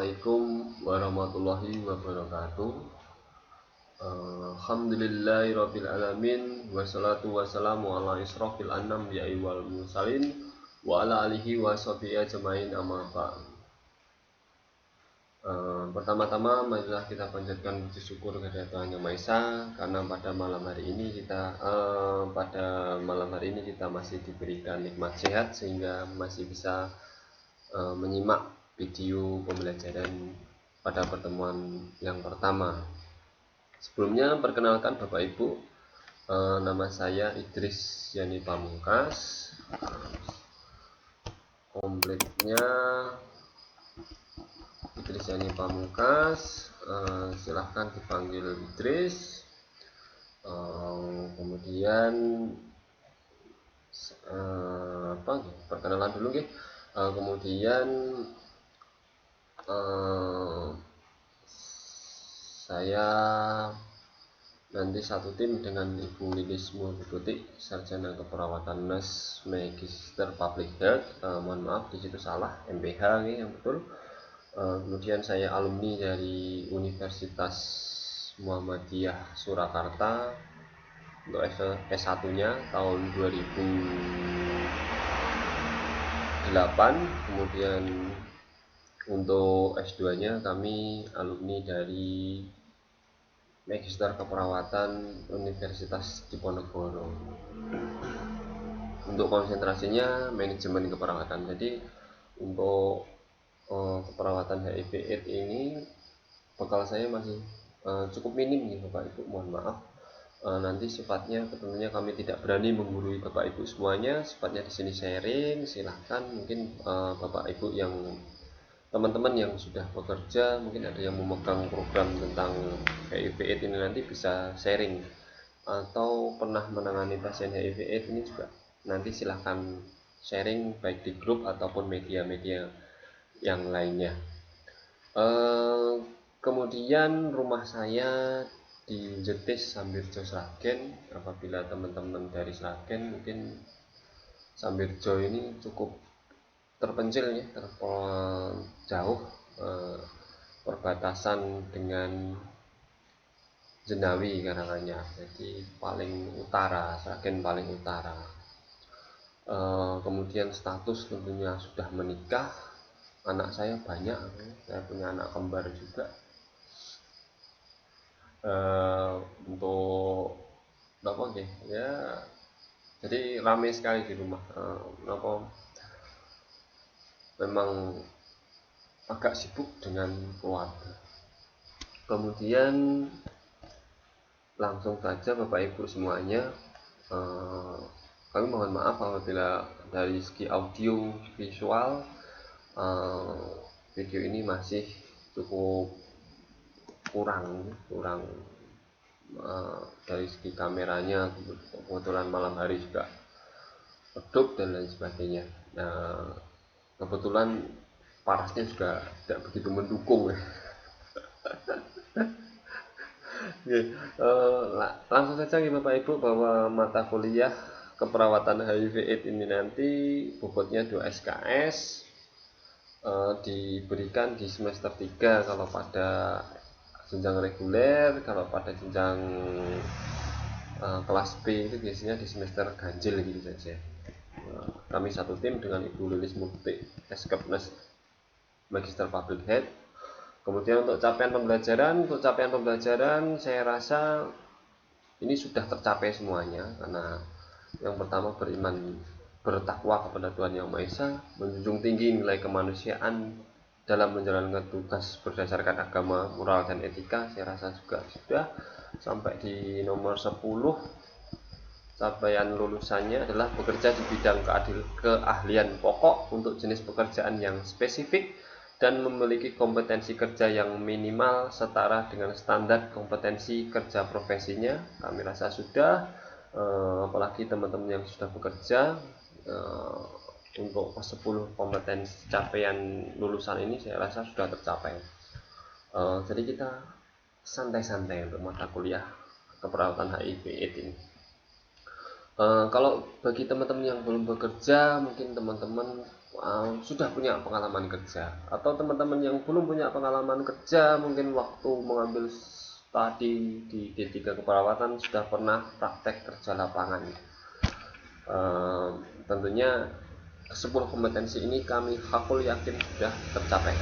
Assalamualaikum warahmatullahi wabarakatuh. Alhamdulillahirabbil alamin, wassalatu wassalamu ala isrofil anbiya'i wal mursalin wa ala alihi wa sahbihi ajmain, amma ba'd. Pertama-tama marilah kita panjatkan puji syukur kepada Tuhan Yang Maha Esa, karena pada malam hari ini kita masih diberikan nikmat sehat sehingga masih bisa menyimak video pembelajaran pada pertemuan yang pertama. Sebelumnya perkenalkan Bapak Ibu, nama saya Idris Yani Pamungkas. Komplitnya Idris Yani Pamungkas, silahkan dipanggil Idris. Kemudian perkenalan dulu nggih. Kemudian saya nanti satu tim dengan Ibu Lilis Multibutik, Sarjana Keperawatan Nurse Magister Public Health. Mohon maaf di situ salah, MPH yang betul. Kemudian saya alumni dari Universitas Muhammadiyah Surakarta untuk S1-nya tahun 2008. Kemudian untuk S2-nya kami alumni dari Magister Keperawatan Universitas Diponegoro. Untuk konsentrasinya manajemen keperawatan. Jadi untuk keperawatan HIV/AIDS ini bekal saya masih cukup minim nih Bapak Ibu, mohon maaf. Nanti sifatnya tentunya kami tidak berani menggurui Bapak Ibu semuanya. Sifatnya di sini sharing. Silahkan mungkin Bapak Ibu yang teman-teman yang sudah bekerja, mungkin ada yang memegang program tentang HIV/AIDS ini, nanti bisa sharing, atau pernah menangani pasien HIV/AIDS ini juga nanti silahkan sharing baik di grup ataupun media-media yang lainnya. Kemudian rumah saya di Jetis Sambirjo Sragen. Apabila teman-teman dari Sragen, mungkin Sambirjo ini cukup terpencil ya, jauh, perbatasan dengan Jenawi Karanganyar, jadi paling utara, Sragen paling utara. Kemudian status tentunya sudah menikah, anak saya banyak, saya punya anak kembar juga. Untuk ya, jadi ramai sekali di rumah. Memang agak sibuk dengan keluarga. Kemudian langsung saja Bapak Ibu semuanya, kami mohon maaf apabila dari segi audio visual video ini masih cukup kurang dari segi kameranya. Kebetulan malam hari juga redup dan lain sebagainya. Kebetulan parasnya juga tidak begitu mendukung. Langsung saja Bapak Ibu, bahwa mata kuliah keperawatan HIV/AIDS ini nanti bobotnya 2 SKS, diberikan di semester 3 kalau pada jenjang reguler. Kalau pada jenjang kelas B itu biasanya di semester ganjil gitu saja. Kami satu tim dengan Ibu Lilis Multibutik, Nurse Magister Public Health. Kemudian untuk capaian pembelajaran saya rasa ini sudah tercapai semuanya, karena yang pertama beriman, bertakwa kepada Tuhan Yang Maha Esa, menjunjung tinggi nilai kemanusiaan dalam menjalankan tugas berdasarkan agama, moral, dan etika. Saya rasa juga sudah sampai di nomor 10. Capaian lulusannya adalah bekerja di bidang keahlian pokok untuk jenis pekerjaan yang spesifik dan memiliki kompetensi kerja yang minimal setara dengan standar kompetensi kerja profesinya. Kami rasa sudah, apalagi teman-teman yang sudah bekerja, untuk 10 kompetensi capaian lulusan ini saya rasa sudah tercapai. Jadi kita santai-santai untuk mata kuliah keperawatan HIV/AIDS ini. Kalau bagi teman-teman yang belum bekerja, mungkin teman-teman sudah punya pengalaman kerja, atau teman-teman yang belum punya pengalaman kerja mungkin waktu mengambil studi di D3 keperawatan sudah pernah praktek kerja lapangan. Tentunya 10 kompetensi ini aku yakin sudah tercapai.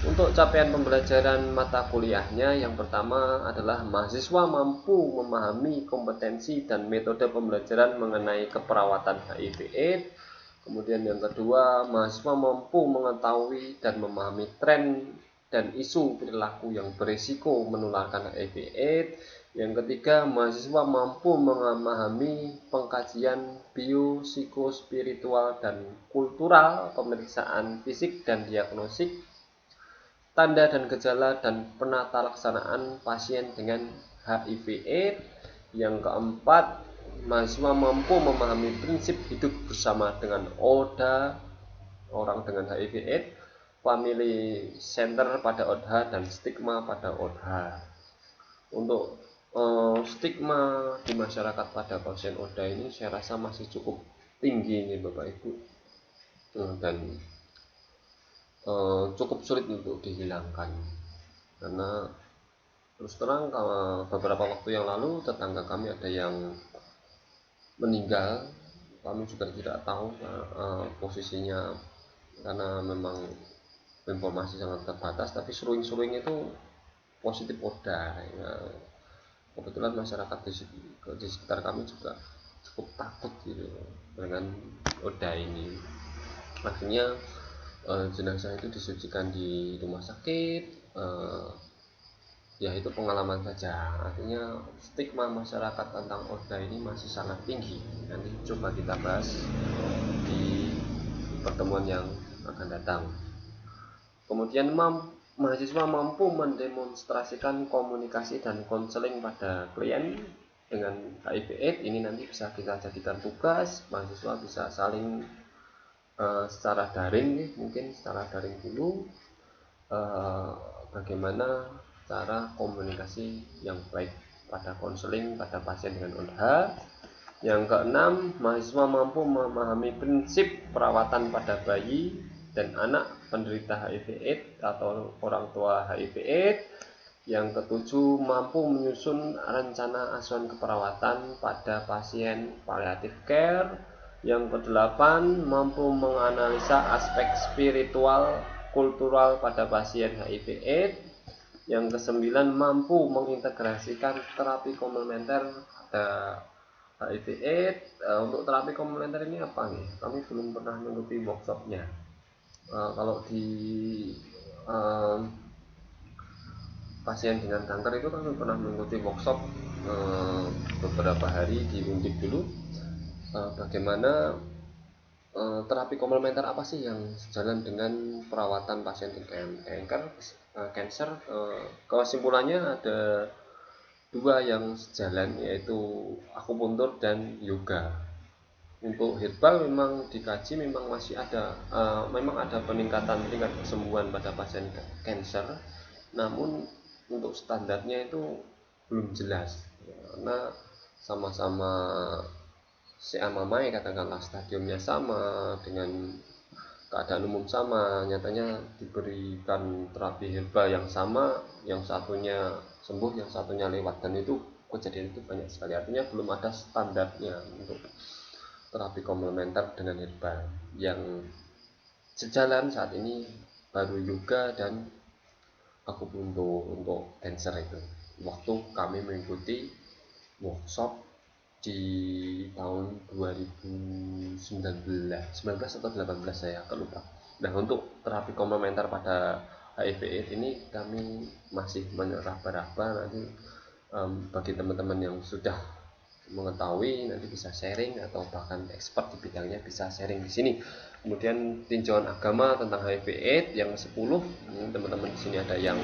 Untuk capaian pembelajaran mata kuliahnya, yang pertama adalah mahasiswa mampu memahami kompetensi dan metode pembelajaran mengenai keperawatan HIV/AIDS. Kemudian yang kedua, mahasiswa mampu mengetahui dan memahami tren dan isu perilaku yang berisiko menularkan HIV/AIDS. Yang ketiga, mahasiswa mampu memahami pengkajian biopsikospiritual dan kultural, pemeriksaan fisik dan diagnostik, tanda dan gejala dan penata laksanaan pasien dengan HIV/AIDS. Yang keempat, mahasiswa mampu memahami prinsip hidup bersama dengan ODA, orang dengan HIV/AIDS, family center pada ODA, dan stigma pada ODA. Untuk stigma di masyarakat pada pasien ODA ini saya rasa masih cukup tinggi nih Bapak Ibu, dan cukup sulit untuk dihilangkan, karena terus terang beberapa waktu yang lalu tetangga kami ada yang meninggal. Kami juga tidak tahu posisinya karena memang informasi sangat terbatas, tapi suruing-suruing itu positif ODA ya. Kebetulan masyarakat di sekitar kami juga cukup takut gitu dengan ODA ini. Akhirnya jenazah itu disucikan di rumah sakit. Ya itu pengalaman saja. Artinya stigma masyarakat tentang ODA ini masih sangat tinggi. Nanti coba kita bahas di pertemuan yang akan datang. Kemudian mahasiswa mampu mendemonstrasikan komunikasi dan konseling pada klien dengan HIV/AIDS. Ini nanti bisa kita jadikan tugas. Mahasiswa bisa saling secara daring, mungkin secara daring dulu, bagaimana cara komunikasi yang baik pada konseling pada pasien dengan ODA. Yang keenam, mahasiswa mampu memahami prinsip perawatan pada bayi dan anak penderita HIV/AIDS atau orang tua HIV/AIDS. Yang ketujuh, mampu menyusun rencana asuhan keperawatan pada pasien palliative care. Yang kedelapan, mampu menganalisa aspek spiritual kultural pada pasien HIV/AIDS. Yang kesembilan, mampu mengintegrasikan terapi komplementer pada HIV/AIDS. Untuk terapi komplementer ini apa nih? Kami belum pernah mengikuti workshopnya. Kalau di pasien dengan kanker itu kami pernah mengikuti workshop beberapa hari di Undip dulu. Bagaimana terapi komplementer apa sih yang sejalan dengan perawatan pasien dengan cancer. Kesimpulannya ada dua yang sejalan, yaitu akupuntur dan yoga. Untuk herbal memang dikaji, memang masih ada memang ada peningkatan tingkat kesembuhan pada pasien cancer, namun untuk standarnya itu belum jelas, karena sama-sama seamamai, katakanlah stadiumnya sama, dengan keadaan umum sama, nyatanya diberikan terapi herbal yang sama, yang satunya sembuh, yang satunya lewat, dan itu kejadian itu banyak sekali. Artinya belum ada standarnya untuk terapi komplementer dengan herbal. Yang sejalan saat ini baru yoga dan akupuntur untuk cancer itu. Waktu kami mengikuti workshop di tahun 2019 atau 18 saya lupa. Nah, untuk terapi komplementer pada HIV/AIDS ini kami masih meraba-raba. Nanti bagi teman-teman yang sudah mengetahui nanti bisa sharing, atau bahkan expert di bidangnya bisa sharing di sini. Kemudian tinjauan agama tentang HIV/AIDS yang 10. Teman-teman di sini ada yang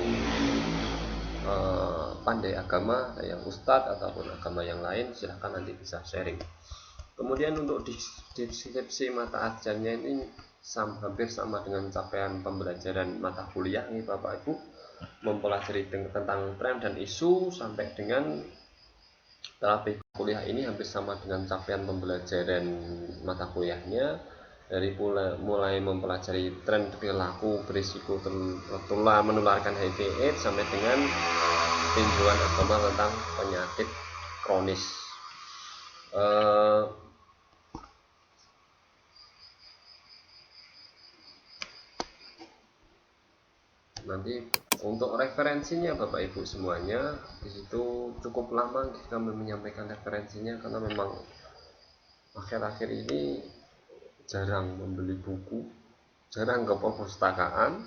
pandai agama, ada yang ustadz ataupun agama yang lain, silahkan nanti bisa sharing. Kemudian untuk deskripsi mata ajarnya ini hampir sama dengan capaian pembelajaran mata kuliah nih Bapak Ibu, mempelajari tentang tren dan isu sampai dengan terapi kuliah ini hampir sama dengan capaian pembelajaran mata kuliahnya. dari mulai mempelajari tren perilaku berisiko tertular menularkan HIV/AIDS sampai dengan tinjauan agama tentang penyakit kronis. Nanti untuk referensinya Bapak Ibu semuanya di situ cukup lama kami menyampaikan referensinya karena memang akhir-akhir ini jarang membeli buku, jarang ke perpustakaan,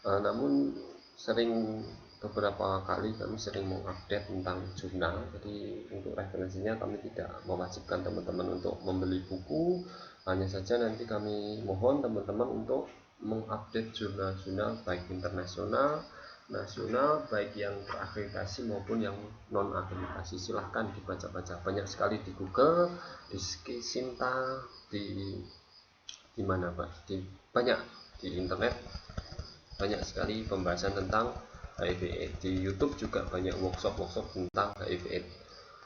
namun sering beberapa kali kami sering mengupdate tentang jurnal. Jadi untuk referensinya kami tidak mewajibkan teman-teman untuk membeli buku, hanya saja nanti kami mohon teman-teman untuk mengupdate jurnal-jurnal baik internasional, nasional, baik yang terakreditasi maupun yang non akreditasi. Silahkan dibaca-baca, banyak sekali di Google, di Sinta, di mana Pak, banyak di internet, banyak sekali pembahasan tentang HIV/AIDS. Di YouTube juga banyak workshop tentang HIV/AIDS.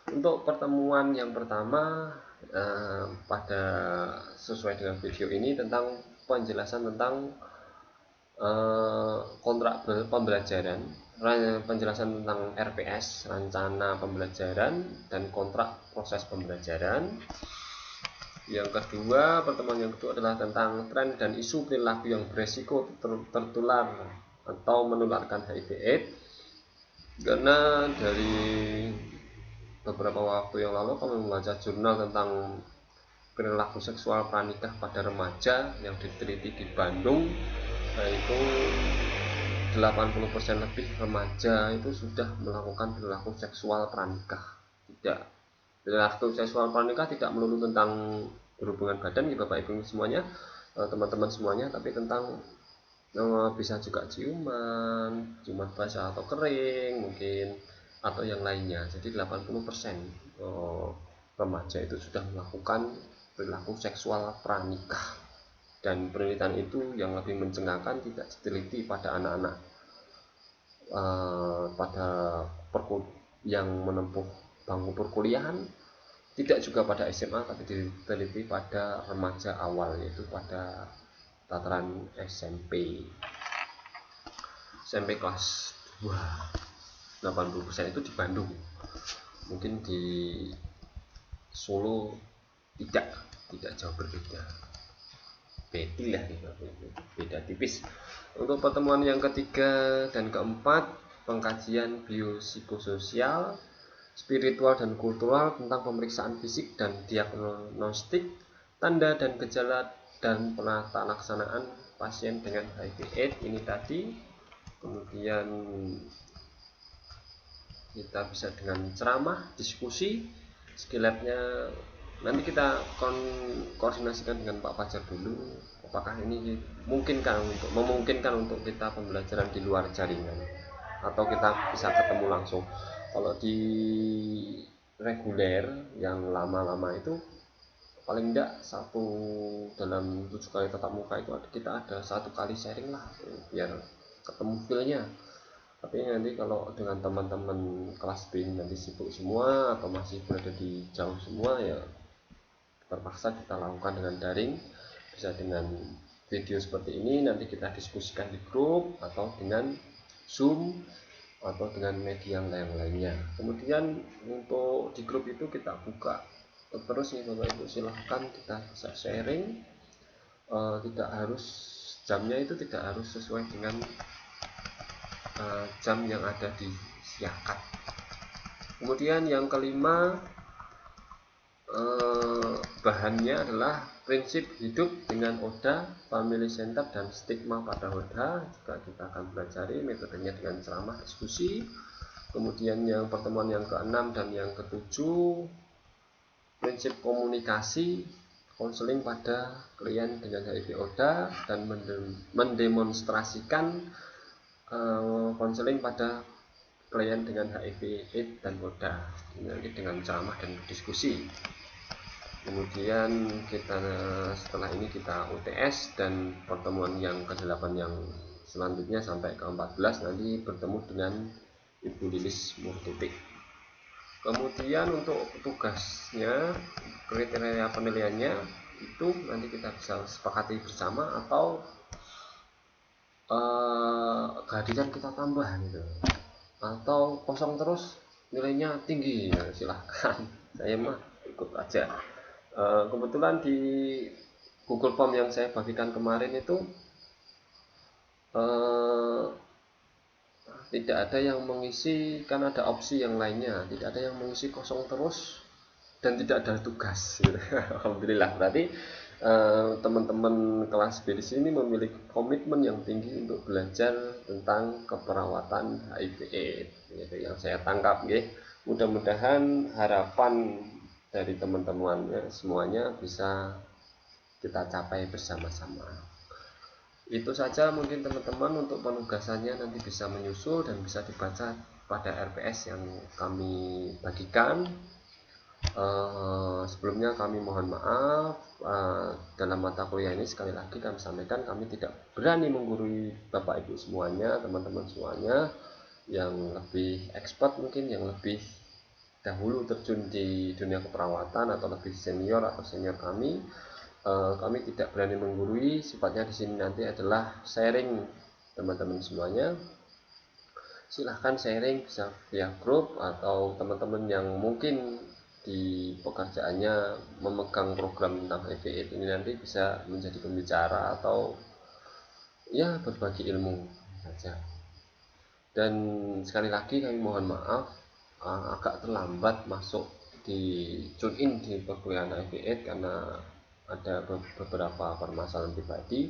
Untuk pertemuan yang pertama pada sesuai dengan video ini tentang penjelasan tentang kontrak pembelajaran, penjelasan tentang RPS, rencana pembelajaran, dan kontrak proses pembelajaran. Yang kedua, pertemuan yang kedua adalah tentang tren dan isu perilaku yang beresiko tertular atau menularkan HIV/AIDS. Karena dari beberapa waktu yang lalu kami membaca jurnal tentang perilaku seksual pranikah pada remaja yang diteliti di Bandung, yaitu 80% lebih remaja itu sudah melakukan perilaku seksual pranikah. Perilaku seksual pranikah tidak melulu tentang berhubungan badan ya Bapak Ibu semuanya, teman-teman semuanya, tapi tentang bisa juga ciuman basah atau kering mungkin, atau yang lainnya. Jadi 80% remaja itu sudah melakukan perilaku seksual pranikah, dan penelitian itu yang lebih mencengangkan tidak diteliti pada anak-anak yang menempuh bangku perkuliahan, tidak juga pada SMA, tapi diteliti pada remaja awal, yaitu pada tataran SMP kelas 2. 80% itu di Bandung, mungkin di Solo tidak jauh berbeda, beda tipis. Untuk pertemuan yang ketiga dan keempat, pengkajian biopsikososial, spiritual dan kultural tentang pemeriksaan fisik dan diagnostik, tanda dan gejala dan penata laksanaan pasien dengan HIV/AIDS ini tadi. Kemudian kita bisa dengan ceramah, diskusi, skill labnya nanti kita koordinasikan dengan Pak Fajar dulu, apakah ini memungkinkan untuk kita pembelajaran di luar jaringan atau kita bisa ketemu langsung. Kalau di reguler yang lama-lama itu paling enggak dalam 7 kali tatap muka itu kita ada 1 kali sharing lah, biar ketemu feel-nya. Tapi nanti kalau dengan teman-teman kelas B nanti sibuk semua atau masih berada di jauh semua, ya terpaksa kita lakukan dengan daring, bisa dengan video seperti ini, nanti kita diskusikan di grup atau dengan Zoom atau dengan media yang lainnya. Kemudian untuk di grup itu kita buka terus nih Bapak Ibu, silahkan kita bisa sharing, tidak harus jamnya itu tidak harus sesuai dengan jam yang ada di Siakat. Kemudian yang kelima, bahannya adalah prinsip hidup dengan ODA, family center, dan stigma pada ODA. Juga kita akan pelajari metodenya dengan ceramah, diskusi. Kemudian yang pertemuan yang ke-6 dan yang ke-7, prinsip komunikasi, konseling pada klien dengan HIV ODA, dan mendemonstrasikan konseling pada klien dengan HIV/AIDS dan ODA, nanti dengan ceramah dan diskusi. Kemudian kita setelah ini kita UTS, dan pertemuan yang ke-8 yang selanjutnya sampai ke-14 nanti bertemu dengan Ibu Lilis Murtuti. Kemudian untuk tugasnya, kriteria penilaiannya, itu nanti kita bisa sepakati bersama, atau kehadiran kita tambah gitu, atau kosong terus nilainya tinggi, ya silahkan. Saya mah ikut aja. Kebetulan di Google Form yang saya bagikan kemarin itu tidak ada yang mengisi, kan ada opsi yang lainnya, tidak ada yang mengisi kosong terus dan tidak ada tugas gitu. Alhamdulillah, berarti teman-teman kelas B di sini memiliki komitmen yang tinggi untuk belajar tentang keperawatan HIV/AIDS gitu yang saya tangkap gitu. Mudah-mudahan harapan dari teman-teman semuanya bisa kita capai bersama-sama. Itu saja mungkin teman-teman untuk penugasannya, nanti bisa menyusul dan bisa dibaca pada RPS yang kami bagikan. Sebelumnya kami mohon maaf, dalam mata kuliah ini sekali lagi kami sampaikan, kami tidak berani menggurui Bapak Ibu semuanya, teman-teman semuanya yang lebih expert mungkin, yang lebih dahulu terjun di dunia keperawatan atau lebih senior atau senior kami. Kami tidak berani menggurui, sifatnya di sini nanti adalah sharing teman-teman semuanya. Silahkan sharing, bisa via grup atau teman-teman yang mungkin di pekerjaannya memegang program tentang HIV/AIDS ini nanti bisa menjadi pembicara atau ya berbagi ilmu saja. Dan sekali lagi kami mohon maaf agak terlambat masuk di tune in di perkuliahan HIV/AIDS karena ada beberapa permasalahan pribadi.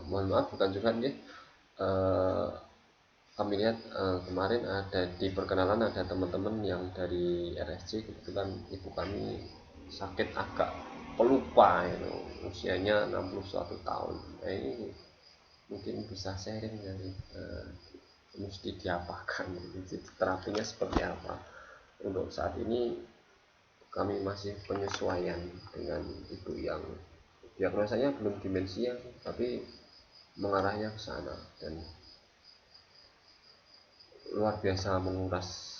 Mohon maaf, bukan juga nih. Kami lihat kemarin ada di perkenalan ada teman-teman yang dari RSC, kebetulan ibu kami sakit agak pelupa, usianya 61 tahun. Nah, ini mungkin bisa sharing dari mesti diapakan, terapinya seperti apa. Untuk saat ini kami masih penyesuaian dengan ibu yang diagnosanya belum demensia, tapi mengarahnya ke sana dan luar biasa menguras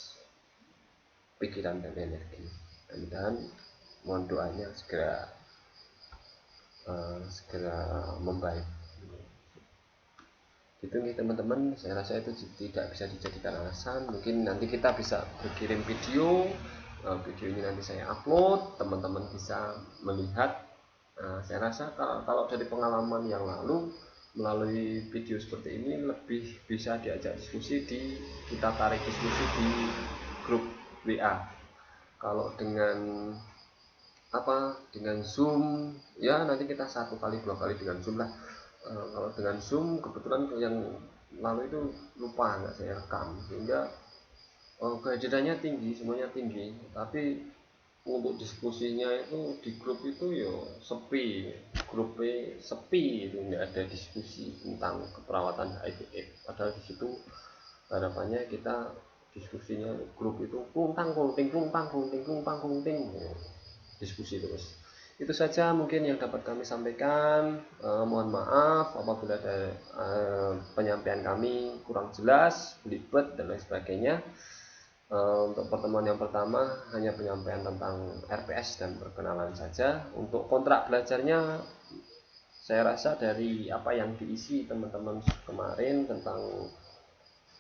pikiran dan energi. Dan mohon doanya segera membaik. Gitu nih teman-teman, saya rasa itu tidak bisa dijadikan alasan. Mungkin nanti kita bisa berkirim video. Video ini nanti saya upload, teman-teman bisa melihat. Saya rasa kalau dari pengalaman yang lalu, melalui video seperti ini lebih bisa diajak diskusi, kita tarik diskusi di grup WA. Kalau dengan Zoom ya nanti kita 1 kali 2 kali dengan Zoom lah. Kalau dengan Zoom kebetulan yang lalu itu lupa nggak saya rekam, sehingga kehadirannya tinggi, semuanya tinggi, tapi untuk diskusinya itu di grup itu ya sepi, grupnya sepi, itu nggak ada diskusi tentang keperawatan HIV/AIDS. Padahal di situ harapannya kita diskusinya grup itu kuntang kunting diskusi terus. Itu saja mungkin yang dapat kami sampaikan. Mohon maaf apabila ada penyampaian kami kurang jelas, belibet dan lain sebagainya. Untuk pertemuan yang pertama hanya penyampaian tentang RPS dan perkenalan saja. Untuk kontrak belajarnya saya rasa dari apa yang diisi teman-teman kemarin tentang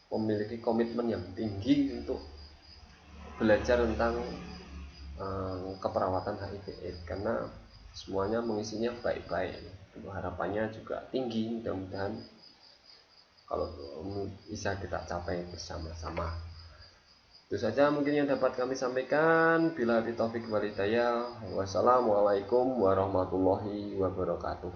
memiliki komitmen yang tinggi untuk belajar tentang keperawatan HIV/AIDS, karena semuanya mengisinya baik-baik. Harapannya juga tinggi, mudah-mudahan kalau bisa kita capai bersama-sama. Itu saja mungkin yang dapat kami sampaikan. Bila taufik wal hidayah. Wassalamualaikum warahmatullahi wabarakatuh.